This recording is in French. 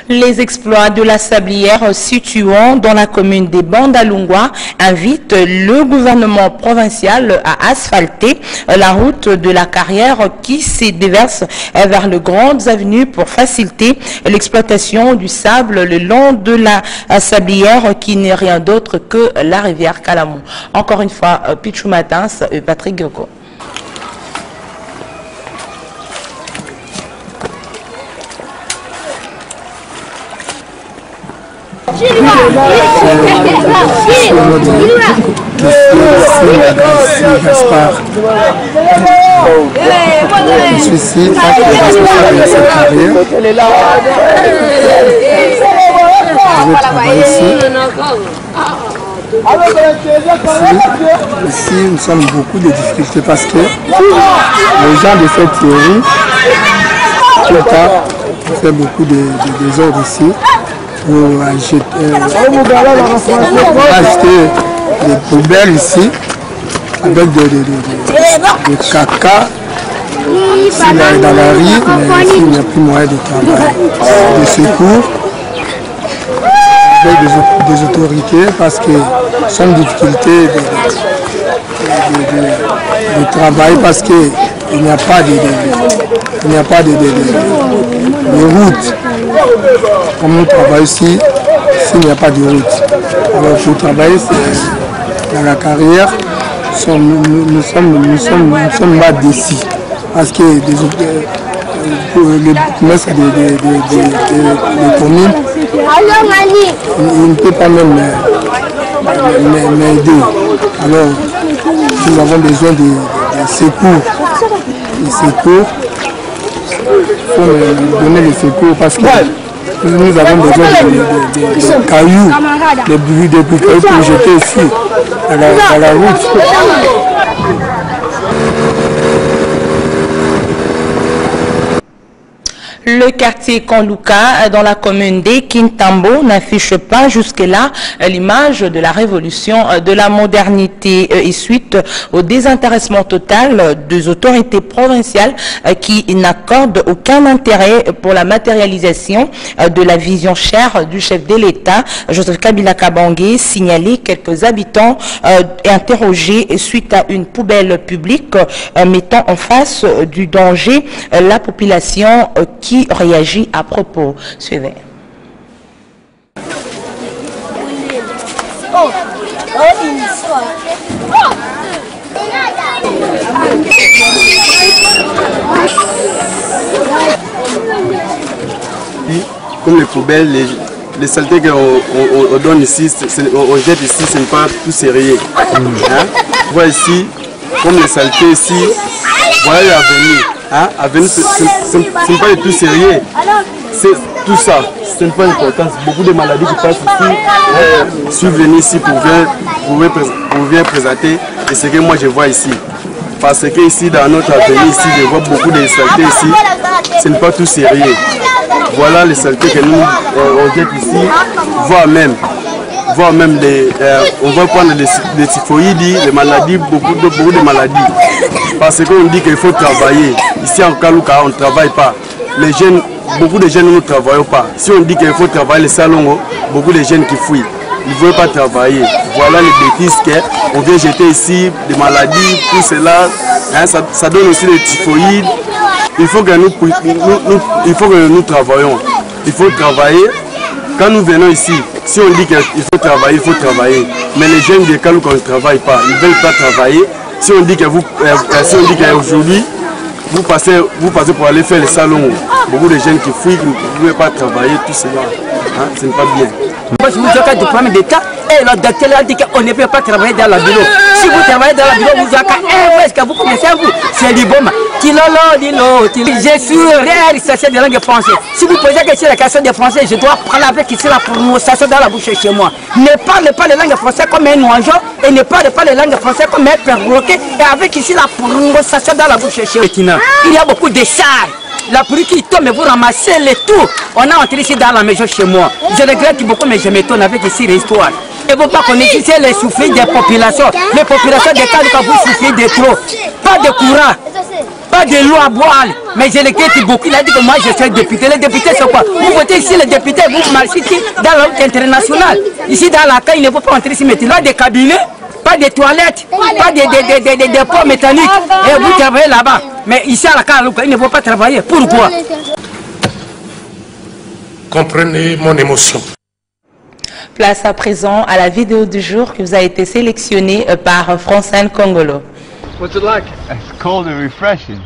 Les exploits de la sablière situant dans la commune des Bandalungwa invitent le gouvernement provincial à asphalter la route de la carrière qui se déverse vers les grandes avenues pour faciliter l'exploitation du sable le long de la sablière qui n'est rien d'autre que la rivière Kalamou. Encore une fois, Pichou Matins et Patrick Goko. Je suis ici parce que je suis carrière. Je vais travailler ici. Ici, nous sommes beaucoup de difficultés parce que les gens de cette théorie, tout tard, fait beaucoup de désordre ici. Pour acheter des poubelles ici avec de caca dans la rue, mais ici il n'y a plus moyen de travail. Des secours avec des autorités parce que sont des difficultés de travail parce qu'il n'y a pas de route. Comme nous travaillons ici, s'il n'y a pas de route. Alors pour travailler dans la carrière, nous sommes mal d'ici. Parce que les bourgmestres des communes, ils ne peuvent pas même m'aider. Alors nous avons besoin de secours. Des secours. Il faut nous donner les secours parce que nous avons besoin de cailloux, des cailloux pour jeter ici, à la route. Le quartier Kanlouka dans la commune des Kintambo n'affiche pas jusque-là l'image de la révolution de la modernité et suite au désintéressement total des autorités provinciales qui n'accordent aucun intérêt pour la matérialisation de la vision chère du chef de l'État, Joseph Kabila Kabange, signalé quelques habitants et interrogés suite à une poubelle publique mettant en face du danger la population qui réagit à propos. Suivez. Comme les poubelles, les saletés qu'on donne ici, on jette ici, ce n'est pas tout sérieux. Hein? Voilà ici, comme les saletés ici, voilà l'avenir. Hein? Ce n'est pas du tout sérieux. C'est tout ça, ce n'est pas important. Beaucoup de maladies qui passent ici. Je suis venu ici pour venir présenter et ce que moi je vois ici. Parce que ici, dans notre avenir, ici, je vois beaucoup de saletés ici. Ce n'est pas tout sérieux. Voilà les saletés que nous on jette ici, voire même on va prendre les typhoïdes, les maladies, beaucoup de maladies. Parce qu'on dit qu'il faut travailler. Ici en Kalouka, on ne travaille pas. Les jeunes, beaucoup de jeunes ne travaillent pas. Si on dit qu'il faut travailler les salons, beaucoup de jeunes qui fuient. Ils ne veulent pas travailler. Voilà les bêtises qu'on vient jeter ici, des maladies, tout cela. Hein, ça donne aussi des typhoïdes. Il faut que nous travaillions. Il faut travailler. Quand nous venons ici, si on dit qu'il faut travailler, il faut travailler. Mais les jeunes de Kalouka ne travaillent pas. Ils ne veulent pas travailler. Si on dit qu'aujourd'hui, vous passez pour aller faire les salons, beaucoup de jeunes qui fuient, qui ne veulent pas travailler, tout cela, hein, ce n'est pas bien. Moi, je vous dis du problème d'État et le docteur a dit qu'on ne peut pas travailler dans la bureau. Si vous travaillez dans la bureau, vous avez qu'à vous connaissez vous, c'est l'Iboma. Je suis réalisation de langue française. Si vous posez la question de français, je dois prendre avec ici la prononciation dans la bouche chez moi. Ne parlez pas la langue française comme un oiseau et ne parlez pas la langue française comme un perroquet et avec ici la prononciation dans la bouche chez moi. Il y a beaucoup de chars. La pluie qui tombe, vous ramassez les tout. On a entré ici dans la maison chez moi. Je regrette beaucoup, mais je m'étonne avec ici l'histoire. Et vous pas connaître ici les souffrir des populations. Les populations des Kalouka, vous souffrez de trop. Pas de courant. pas de loi à boire. Mais je le quitte beaucoup. Il a dit que moi je suis député. Les députés c'est quoi? Vous votez ici les députés, vous marchez ici dans la route internationale. Ici dans la CAI, il ne faut pas entrer ici, mais il y a des cabinets, pas de toilettes, pas de pots métalliques. Et vous travaillez là-bas. Mais ici à la CAI, il ne faut pas travailler. Pourquoi? Comprenez mon émotion. Place à présent à la vidéo du jour qui vous a été sélectionnée par Francine Congolo. What's it like? It's cold and refreshing.